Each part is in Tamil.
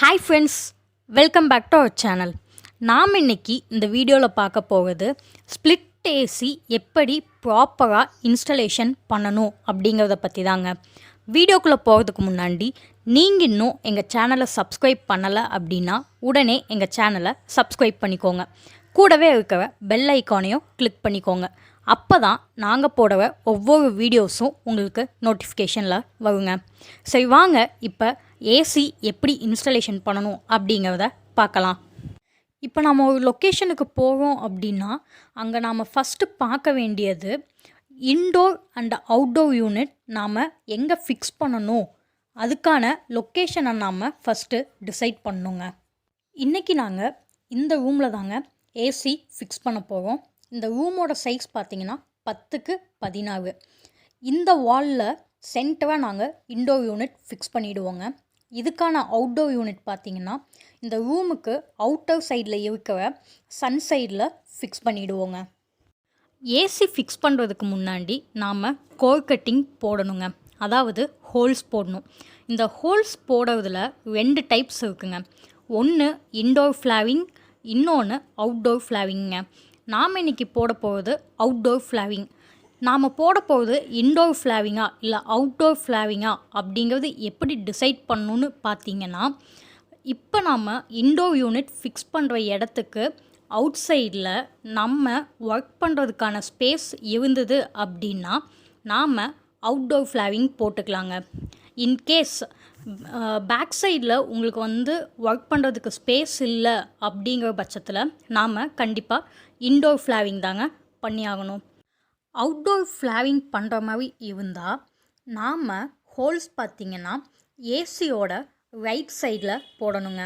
Hi friends, welcome back to our channel. நாம் இன்னைக்கு இந்த வீடியோவில் பார்க்க போகிறது ஸ்ப்ளிட் ஏசி எப்படி ப்ராப்பராக இன்ஸ்டலேஷன் பண்ணணும் அப்படிங்கிறத பற்றி தாங்க. வீடியோக்குள்ளே போகிறதுக்கு முன்னாடி நீங்கள் இன்னும் எங்கள் சேனலை சப்ஸ்கிரைப் பண்ணலை அப்படின்னா உடனே எங்கள் சேனலை சப்ஸ்கிரைப் பண்ணிக்கோங்க. கூடவே இருக்கிற பெல் ஐக்கானையும் கிளிக் பண்ணிக்கோங்க. அப்போ தான் நாங்கள் போடுற ஒவ்வொரு வீடியோஸும் உங்களுக்கு நோட்டிஃபிகேஷனில் வருங்க. சரி, வாங்க இப்போ ஏசி எப்படி இன்ஸ்டலேஷன் பண்ணணும் அப்படிங்கிறத பார்க்கலாம். இப்போ நம்ம ஒரு லொக்கேஷனுக்கு போகிறோம் அப்படின்னா அங்கே நாம் ஃபஸ்ட்டு பார்க்க வேண்டியது இன்டோர் அண்ட் அவுட்டோர் யூனிட் நாம் எங்கே ஃபிக்ஸ் பண்ணணும், அதுக்கான லொக்கேஷனை நாம் ஃபஸ்ட்டு டிசைட் பண்ணணுங்க. இன்றைக்கி நாங்கள் இந்த ரூமில் தாங்க ஏசி ஃபிக்ஸ் பண்ண போகிறோம். இந்த ரூமோட சைஸ் பார்த்திங்கன்னா 10x16. இந்த வாலில் சென்டராக நாங்கள் இன்டோர் யூனிட் ஃபிக்ஸ் பண்ணிவிடுவோங்க. இதுக்கான அவுட்டோர் யூனிட் பார்த்திங்கன்னா இந்த ரூமுக்கு அவுட்டர் சைடில் இருக்கிற சன் சைடில் ஃபிக்ஸ் பண்ணிவிடுவோங்க. ஏசி ஃபிக்ஸ் பண்ணுறதுக்கு முன்னாடி நாம் கோர் கட்டிங் போடணுங்க, அதாவது ஹோல்ஸ் போடணும். இந்த ஹோல்ஸ் போடுறதுல 2 டைப்ஸ் இருக்குங்க. ஒன்று இன்டோர் ஃப்ளாவிங், இன்னொன்று அவுட்டோர் ஃப்ளாவிங்க. நாம் இன்றைக்கி போட போகிறது அவுட்டோர் ஃப்ளாவிங். நாம் போட போகிறது இன்டோர் ஃப்ளாவிங்கா இல்லை அவுட்டோர் ஃப்ளாவிங்கா அப்படிங்கிறது எப்படி டிசைட் பண்ணணுன்னு பார்த்தீங்கன்னா, இப்போ நாம் இன்டோர் யூனிட் ஃபிக்ஸ் பண்ணுற இடத்துக்கு அவுட் சைடில் நம்ம ஒர்க் பண்ணுறதுக்கான ஸ்பேஸ் இருந்தது அப்படின்னா நாம் அவுட்டோர் ஃப்ளாவிங் போட்டுக்கலாங்க. இன்கேஸ் பேக் சைடில் உங்களுக்கு ஒர்க் பண்ணுறதுக்கு ஸ்பேஸ் இல்லை அப்படிங்கிற பட்சத்தில் நாம் கண்டிப்பாக இன்டோர் ஃப்ளாவிங் தாங்க பண்ணி ஆகணும். அவுட்டோர் ஃப்ளாவிங் பண்ணுற மாதிரி இருந்தால் நாம் ஹோல்ஸ் பார்த்திங்கன்னா ஏசியோட ரைட் சைடில் போடணுங்க.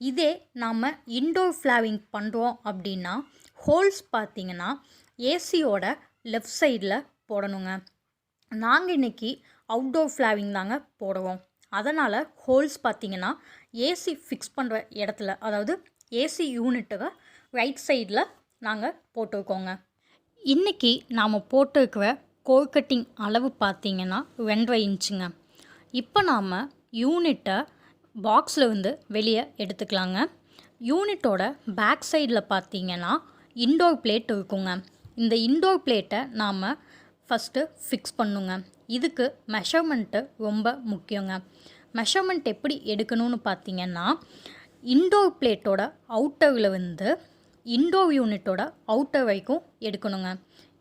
இதே நாம் இன்டோர் ஃப்ளாவிங் பண்ணுறோம் அப்படின்னா ஹோல்ஸ் பார்த்திங்கன்னா ஏசியோட லெஃப்ட் சைடில் போடணுங்க. நாங்கள் இன்றைக்கி அவுட்டோர் ஃப்ளாவிங் தாங்க போடுவோம். அதனால் ஹோல்ஸ் பார்த்திங்கன்னா ஏசி ஃபிக்ஸ் பண்ணுற இடத்துல, அதாவது ஏசி யூனிட்டுக்கு ரைட் சைடில் நாங்கள் போட்டிருக்கோங்க. இன்றைக்கி நாம் போட்டிருக்கிற கோர் கட்டிங் அளவு பார்த்திங்கன்னா 2.5 இன்ச்சுங்க. இப்போ நாம் யூனிட்டை பாக்ஸில் வெளியே எடுத்துக்கலாங்க. யூனிட்டோட பேக் சைடில் பார்த்திங்கன்னா இன்டோர் பிளேட் இருக்குங்க. இந்த இன்டோர் பிளேட்டை நாம் ஃபஸ்ட்டு ஃபிக்ஸ் பண்ணுங்க. இதுக்கு மெஷர்மெண்ட்டு ரொம்ப முக்கியங்க. மெஷர்மெண்ட் எப்படி எடுக்கணும்னு பார்த்திங்கன்னா, இன்டோர் பிளேட்டோட அவுட்டரில் இன்டோர் யூனிட்டோட அவுட்டர் வரைக்கும் எடுக்கணுங்க.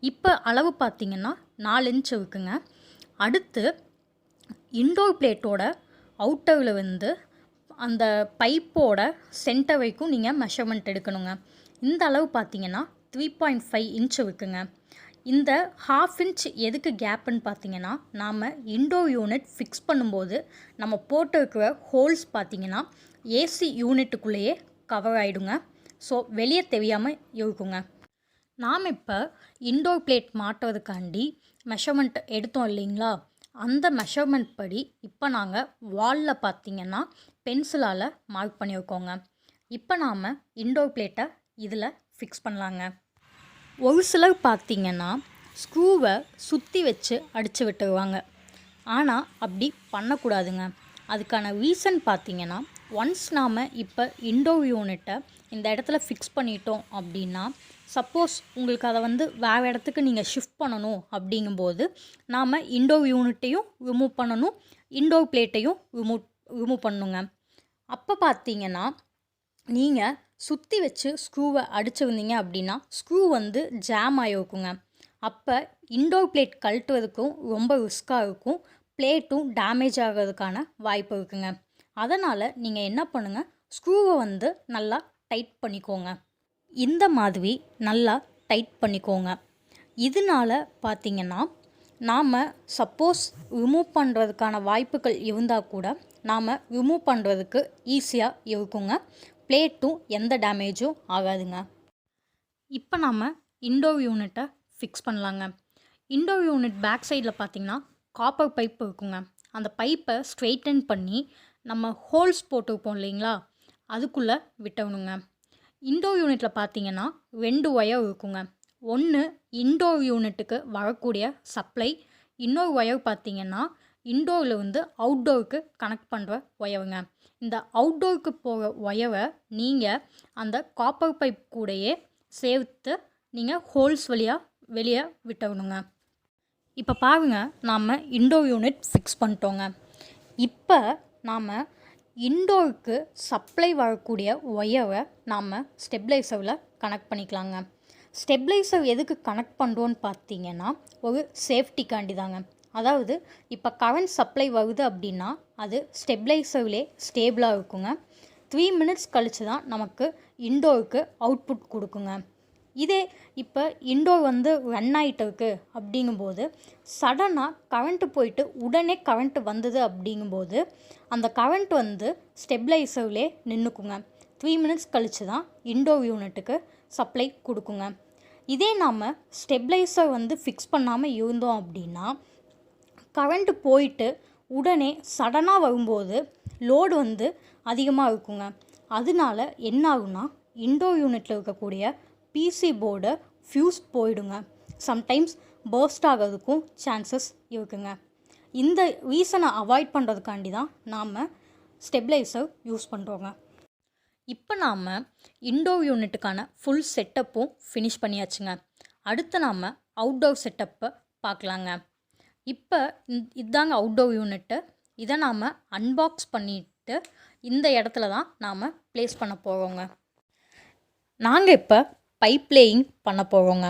இப்போ அளவு பார்த்திங்கன்னா 4 இன்ச் இருக்குங்க. அடுத்து இன்டோர் பிளேட்டோட அவுட்டரில் அந்த பைப்போட சென்டர் வரைக்கும் நீங்கள் மெஷர்மெண்ட் எடுக்கணுங்க. இந்த அளவு பார்த்திங்கன்னா 3.5 இன்ச் இருக்குங்க. இந்த 1/2 இன்ச் எதுக்கு கேப்புன்னு பார்த்திங்கன்னா, நாம் இன்டோர் யூனிட் ஃபிக்ஸ் பண்ணும்போது நம்ம போட்டிருக்கிற ஹோல்ஸ் பார்த்திங்கன்னா ஏசி யூனிட்டுக்குள்ளேயே கவர் ஆகிடுங்க. ஸோ வெளியே தெரியாமல் இருக்குங்க. நாம் இப்போ இன்டோர் பிளேட் மாட்டுறதுக்காண்டி மெஷர்மெண்ட் எடுத்தோம் இல்லைங்களா, அந்த மெஷர்மெண்ட் படி இப்போ நாங்கள் வாலில் பார்த்திங்கன்னா பென்சிலால் மார்க் பண்ணியிருக்கோங்க. இப்போ நாம் இன்டோர் பிளேட்டை இதில் ஃபிக்ஸ் பண்ணலாங்க. ஒரு சிலர் பார்த்திங்கன்னா ஸ்க்ரூவை சுற்றி வச்சு அடித்து விட்டுருவாங்க. ஆனால் அப்படி பண்ணக்கூடாதுங்க. அதுக்கான ரீசன் பார்த்திங்கன்னா, ஒன்ஸ் நாம் இப்போ இன்டோர் யூனிட்டை இந்த இடத்துல ஃபிக்ஸ் பண்ணிட்டோம் அப்படின்னா, சப்போஸ் உங்களுக்கு அதை வேறு இடத்துக்கு நீங்கள் ஷிஃப்ட் பண்ணணும் அப்படிங்கும்போது நாம் இன்டோர் யூனிட்டையும் ரிமூவ் பண்ணணும், இன்டோர் பிளேட்டையும் ரிமூவ் பண்ணணுங்க. அப்போ பார்த்திங்கன்னா நீங்கள் சுற்றி வச்சு ஸ்க்ரூவை அடிச்சிருந்தீங்க அப்படின்னா ஸ்க்ரூ ஜாம் ஆகிருக்குங்க. அப்போ இன்டோர் பிளேட் கழட்டுறதுக்கும் ரொம்ப ரிஸ்க்காக இருக்கும், பிளேட்டும் டேமேஜ் ஆகிறதுக்கான வாய்ப்பு இருக்குங்க. அதனால் நீங்கள் என்ன பண்ணுங்கள், ஸ்க்ரூவை நல்லா டைட் பண்ணிக்கோங்க. இந்த மாதிரி நல்லா டைட் பண்ணிக்கோங்க. இதனால் பார்த்திங்கன்னா நாம் சப்போஸ் ரிமூவ் பண்ணுறதுக்கான வாய்ப்புகள் இருந்தால் கூட நாம் ரிமூவ் பண்ணுறதுக்கு ஈஸியாக இருக்குங்க. பிளேட்டும் எந்த டேமேஜும் ஆகாதுங்க. இப்போ நாம் இன்டோர் யூனிட்டை ஃபிக்ஸ் பண்ணலாங்க. இன்டோர் யூனிட் பேக் சைடில் பார்த்திங்கன்னா காப்பர் பைப் இருக்குங்க. அந்த பைப்பை ஸ்ட்ரெயிட்டன் பண்ணி நம்ம ஹோல்ஸ் போட்டுருப்போம் இல்லைங்களா, அதுக்குள்ளே விட்டணுங்க. இன்டோர் யூனிட்டில் பார்த்திங்கன்னா 2 ஒயர் இருக்குங்க. ஒன்று இன்டோர் யூனிட்டுக்கு வரக்கூடிய சப்ளை, இன்னொரு ஒயர் பார்த்திங்கன்னா இன்டோரில் அவுட்டோருக்கு கனெக்ட் பண்ணுற ஒயருங்க. இந்த அவுட்டோருக்கு போகிற ஒயரை நீங்கள் அந்த காப்பர் பைப் கூடயே சேர்த்து நீங்கள் ஹோல்ஸ் வழியாக வெளியே விட்டுறணுங்க. இப்போ பாருங்கள், நாம் இன்டோர் யூனிட் ஃபிக்ஸ் பண்ணிட்டோங்க. இப்போ நாம் இன்டோருக்கு சப்ளை வரக்கூடிய ஒயரை நாம் ஸ்டெபிளைசரில் கனெக்ட் பண்ணிக்கலாங்க. ஸ்டெபிளைசர் எதுக்கு கனெக்ட் பண்ணுறோன்னு பார்த்தீங்கன்னா ஒரு சேஃப்டிக்காண்டி தாங்க. அதாவது இப்போ கரண்ட் சப்ளை வருது அப்படின்னா அது ஸ்டெபிளைசர்லே ஸ்டேபிளாக இருக்குங்க. 3 minutes கழித்து தான் நமக்கு இன்டோருக்கு அவுட்புட் கொடுக்குங்க. இதே இப்போ இன்டோர் ரன் ஆகிட்டு இருக்கு அப்படிங்கும்போது சடனாக கரண்ட்டு போயிட்டு உடனே கரண்ட்டு வந்தது அப்படிங்கும்போது அந்த கரண்ட் ஸ்டெபிளைசர்லே நின்றுக்குங்க. 3 minutes கழித்து தான் இன்டோர் யூனிட்டுக்கு சப்ளை கொடுக்குங்க. இதே நாம் ஸ்டெபிளைசர் ஃபிக்ஸ் பண்ணாமல் இருந்தோம் அப்படின்னா கரண்ட்டு போயிட்டு உடனே சடனாக வரும்போது லோடு அதிகமாக இருக்குங்க. அதனால என்ன ஆகுனா இன்டோர் யூனிட்டில் இருக்கக்கூடிய பிசி போர்டு ஃப்யூஸ் போயிடுங்க. சம்டைம்ஸ் பர்ஸ்ட் ஆகிறதுக்கும் சான்சஸ் இருக்குங்க. இந்த ரீசனை அவாய்ட் பண்ணுறதுக்காண்டி தான் நாம் ஸ்டெபிளைசர் யூஸ் பண்ணுறோங்க. இப்போ நாம் இன்டோர் யூனிட்டுக்கான ஃபுல் செட்டப்பும் ஃபினிஷ் பண்ணியாச்சுங்க. அடுத்து நாம் அவுட்டோர் செட்டப்பை பார்க்கலாங்க. இப்போ இதுதாங்க அவுட்டோர் யூனிட்டு. இதை நாம் அன்பாக்ஸ் பண்ணிவிட்டு இந்த இடத்துல தான் நாம் ப்ளேஸ் பண்ண போகிறோங்க. நாங்கள் இப்போ பைப் லேயிங் பண்ண போகிறோங்க.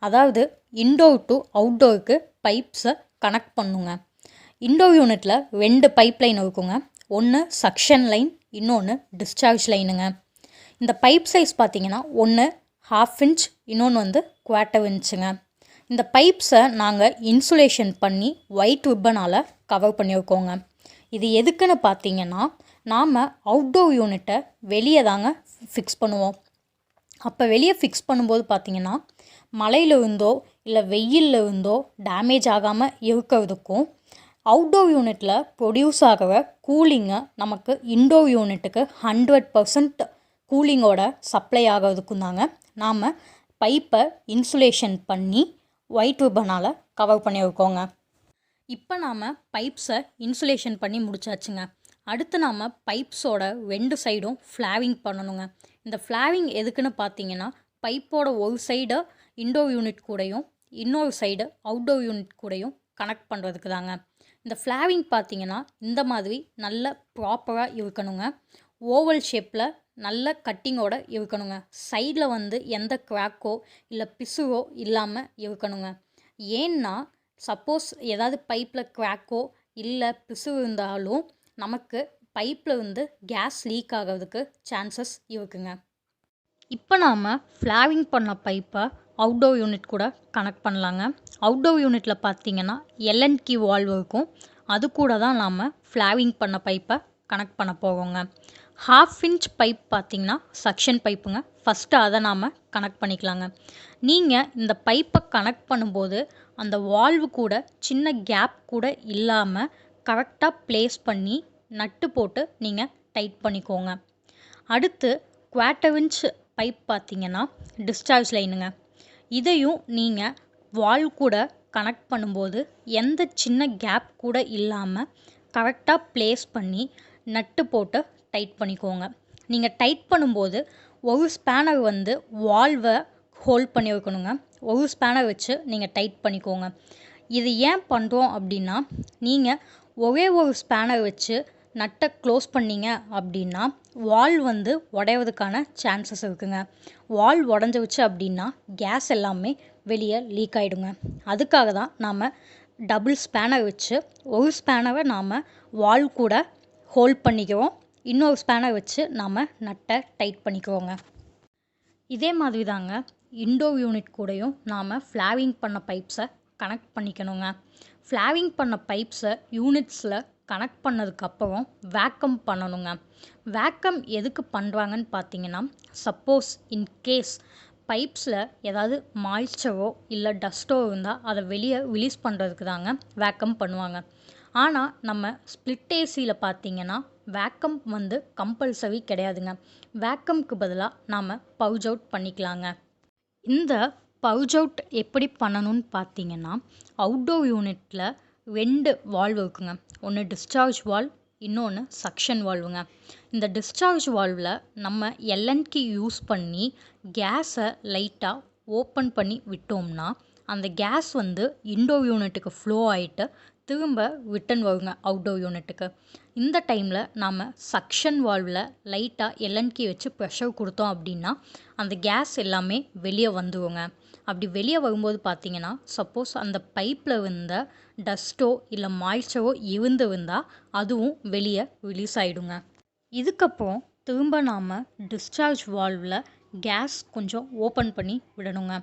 அதாவது இன்டோர் டு அவுட்டோருக்கு பைப்ஸை கனெக்ட் பண்ணுங்க. இன்டோர் யூனிட்டில் 2 பைப் லைன் இருக்குங்க. ஒன்று சக்ஷன் லைன், இன்னொன்று டிஸ்சார்ஜ் லைனுங்க. இந்த பைப் சைஸ் பார்த்திங்கன்னா ஒன்று 1/2 inch, இன்னொன்று 1/4 inchங்க. இந்த பைப்ஸை நாங்கள் இன்சுலேஷன் பண்ணி ஒயிட் ரிப்பனால் கவர் பண்ணியிருக்கோங்க. இது எதுக்குன்னு பார்த்தீங்கன்னா நாம் அவுட்டோர் யூனிட்டை வெளியே தாங்க ஃபிக்ஸ் பண்ணுவோம். அப்போ வெளியே ஃபிக்ஸ் பண்ணும்போது பார்த்திங்கன்னா மழையில் இருந்தோ இல்லை வெயிலில் இருந்தோ டேமேஜ் ஆகாமல் இருக்கிறதுக்கும் அவுட்டோர் யூனிட்டில் ப்ரொடியூஸ் ஆகிற கூலிங்கை நமக்கு இன்டோர் யூனிட்டுக்கு 100% கூலிங்கோட சப்ளை ஆகிறதுக்கும் தாங்க நாம் பைப்பை இன்சுலேஷன் பண்ணி ஒயிட் ரிப்பனால் கவர் பண்ணியிருக்கோங்க. இப்போ நாம் பைப்ஸை இன்சுலேஷன் பண்ணி முடிச்சாச்சுங்க. அடுத்து நாம் பைப்ஸோட 2 சைடும் ஃப்ளாவிங் பண்ணணுங்க. இந்த ஃப்ளாவிங் எதுக்குன்னு பார்த்தீங்கன்னா பைப்போட ஒரு சைடு இன்டோர் யூனிட் கூடயும் இன்னொரு சைடு அவுட்டோர் யூனிட் கூடயும் கனெக்ட் பண்ணுறதுக்கு தாங்க. இந்த ஃப்ளாவிங் பார்த்தீங்கன்னா இந்த மாதிரி நல்ல ப்ராப்பராக இருக்கணுங்க. ஓவல் ஷேப்பில் நல்ல கட்டிங்கோட இருக்கணுங்க. சைடில் எந்த கிராக்கோ இல்லை பிசுவோ இல்லாமல் இருக்கணுங்க. ஏன்னா சப்போஸ் ஏதாவது பைப்பில் கிராக்கோ இல்லை பிசு இருந்தாலும் நமக்கு பைப்பில் கேஸ் லீக் ஆகிறதுக்கு சான்சஸ் இருக்குங்க. இப்போ நாம் ஃப்ளாவிங் பண்ண பைப்பை அவுட்டோர் யூனிட் கூட கனெக்ட் பண்ணலாங்க. அவுட்டோர் யூனிட்டில் பார்த்தீங்கன்னா எல்என்கி வால்வ் இருக்கும். அது கூட தான் நாம் ஃப்ளாவிங் பண்ண பைப்பை கனெக்ட் பண்ண போகிறோங்க. 1/2 inch பைப் பார்த்திங்கன்னா சக்ஷன் பைப்புங்க. ஃபஸ்ட்டு அதை நாம் கனெக்ட் பண்ணிக்கலாங்க. நீங்கள் இந்த பைப்பை கனெக்ட் பண்ணும்போது அந்த வால்வு கூட சின்ன கேப் கூட இல்லாமல் கரெக்டாக ப்ளேஸ் பண்ணி நட்டு போட்டு நீங்கள் டைட் பண்ணிக்கோங்க. அடுத்து 1/4 inch பைப் பார்த்திங்கன்னா டிஸ்சார்ஜ் லைனுங்க. இதையும் நீங்கள் வால்வ் கூட கனெக்ட் பண்ணும்போது எந்த சின்ன கேப் கூட இல்லாமல் கரெக்டாக ப்ளேஸ் பண்ணி நட்டு போட்டு டைட் பண்ணிக்கோங்க. நீங்கள் டைட் பண்ணும்போது ஒரு ஸ்பேனர் வால்வை ஹோல்ட் பண்ணியிருக்கணுங்க. ஒரு ஸ்பேனர் வச்சு நீங்கள் டைட் பண்ணிக்கோங்க. இது ஏன் பண்ணுறோம் அப்படின்னா நீங்கள் ஒரே ஒரு ஸ்பேனர் வச்சு நட்டை க்ளோஸ் பண்ணிங்க அப்படின்னா வால் உடையறதுக்கான சான்சஸ் இருக்குங்க. வால் உடஞ்சிருச்சு அப்படின்னா கேஸ் எல்லாமே வெளியே லீக் ஆகிடுங்க. அதுக்காக தான் நாம் டபுள் ஸ்பேனர் வச்சு ஒரு ஸ்பேனரை நாம் வால் கூட ஹோல்ட் பண்ணிக்கிறோம். இன்னொரு ஸ்பேனர் வச்சு நாம் நட்டை டைட் பண்ணிக்கிறோங்க. இதே மாதிரி தாங்க இன்டோர் யூனிட் கூடயும் நாம் ஃப்ளாவிங் பண்ண பைப்ஸை கனெக்ட் பண்ணிக்கணுங்க. ஃப்ளாவிங் பண்ண பைப்ஸை யூனிட்ஸில் கனெக்ட் பண்ணதுக்கப்புறம் வேக்கம் பண்ணணுங்க. வேக்கம் எதுக்கு பண்ணுறாங்கன்னு பார்த்தீங்கன்னா சப்போஸ் இன்கேஸ் பைப்ஸில் ஏதாவது மாய்ஸ்சரோ இல்லை டஸ்ட்டோ இருந்தால் அதை வெளியே ரிலீஸ் பண்ணுறதுக்கு தாங்க வேக்கம் பண்ணுவாங்க. ஆனால் நம்ம ஸ்ப்ளிட் ஏசியில் பார்த்தீங்கன்னா வேக்கம் கம்பல்சரி கிடையாதுங்க. வேக்கம்க்கு பதிலாக நாம் பவுச் அவுட் பண்ணிக்கலாங்க. இந்த பவுச் அவுட் எப்படி பண்ணணும்னு பார்த்தீங்கன்னா அவுட்டோர் யூனிட்டில் 2 வால்வ் இருக்குங்க. ஒன்று டிஸ்சார்ஜ் வால்வ், இன்னொன்று சக்ஷன் வால்வுங்க. இந்த டிஸ்சார்ஜ் வால்வில் நம்ம எல்என் கீ யூஸ் பண்ணி கேஸை லைட்டாக ஓப்பன் பண்ணி விட்டோம்னா அந்த கேஸ் வந்து இன்டோர் யூனிட்டுக்கு ஃப்ளோ ஆகிட்டு திரும்ப ரிட்டன் வருங்க அவுட்டோர் யூனிட்டுக்கு. இந்த டைமில் நாம் சக்ஷன் வால்வில் லைட்டாக எல்என் கீ வச்சு ப்ரெஷர் கொடுத்தோம் அப்படின்னா அந்த கேஸ் எல்லாமே வெளியே வந்துருங்க. அப்படி வெளியே வரும்போது பார்த்தீங்கன்னா சப்போஸ் அந்த பைப்பில் இருந்த டஸ்ட்டோ இல்லை மாய்ச்சரோ இருந்தால் அதுவும் வெளியே ரிலீஸ் ஆகிடுங்க. இதுக்கப்புறம் திரும்ப நாம் டிஸ்சார்ஜ் வால்வில் கேஸ் கொஞ்சம் ஓப்பன் பண்ணி விடணுங்க.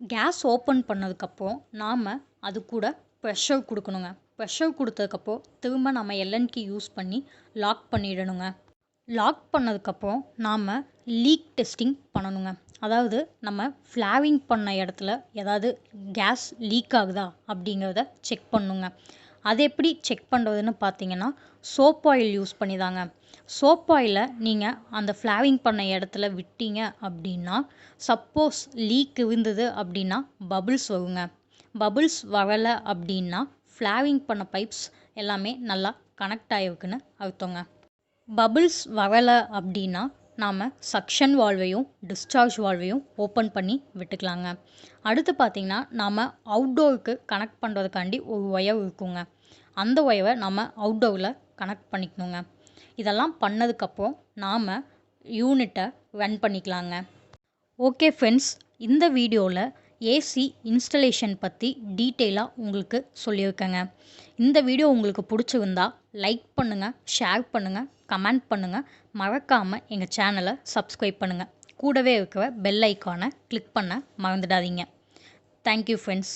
கேஸ் ஓப்பன் பண்ணதுக்கப்புறம் நாம் அது கூட ப்ரெஷர் கொடுக்கணுங்க. ப்ரெஷர் கொடுத்ததுக்கப்புறம் திரும்ப நம்ம எல்என் கீ யூஸ் பண்ணி லாக் பண்ணிடணுங்க. லாக் பண்ணதுக்கப்புறம் நாம் லீக் டெஸ்டிங் பண்ணணுங்க. அதாவது நம்ம ஃப்ளாவிங் பண்ண இடத்துல ஏதாவது கேஸ் லீக் ஆகுதா அப்படிங்கிறத செக் பண்ணுங்க. அது எப்படி செக் பண்ணுறதுன்னு பார்த்தீங்கன்னா சோப் ஆயில் யூஸ் பண்ணி தாங்க. சோப் ஆயிலை நீங்கள் அந்த ஃப்ளாவிங் பண்ண இடத்துல விட்டீங்க அப்படின்னா சப்போஸ் லீக் இருந்தது அப்படின்னா பபுள்ஸ் வருங்க. பபுள்ஸ் வரலை அப்படின்னா ஃப்ளாவிங் பண்ண பைப்ஸ் எல்லாமே நல்லா கனெக்ட் ஆகிருக்குன்னு அர்த்தங்க. பபுள்ஸ் வரலை அப்படின்னா நாம் சக்ஷன் வால்வையும் டிஸ்சார்ஜ் வால்வையும் ஓப்பன் பண்ணி விட்டுக்கலாங்க. அடுத்து பார்த்திங்கன்னா நாம் அவுட்டோருக்கு கனெக்ட் பண்ணுறதுக்காண்டி ஒரு ஒயர் இருக்குங்க. அந்த ஒயரை நம்ம அவுட்டோரில் கனெக்ட் பண்ணிக்கணுங்க. இதெல்லாம் பண்ணதுக்கப்புறம் நாம் யூனிட்டை ரன் பண்ணிக்கலாங்க. ஓகே ஃப்ரெண்ட்ஸ், இந்த வீடியோவில் ஏசி இன்ஸ்டலேஷன் பற்றி டீட்டெயிலாக உங்களுக்கு சொல்லியிருக்கேங்க. இந்த வீடியோ உங்களுக்கு பிடிச்சிருந்தா லைக் பண்ணுங்கள், ஷேர் பண்ணுங்கள், கமெண்ட் பண்ணுங்கள். மறக்காமல் எங்கள் சேனலை சப்ஸ்கிரைப் பண்ணுங்கள். கூடவே இருக்கிற பெல் ஐக்கானை கிளிக் பண்ண மறந்துடாதீங்க. Thank you friends.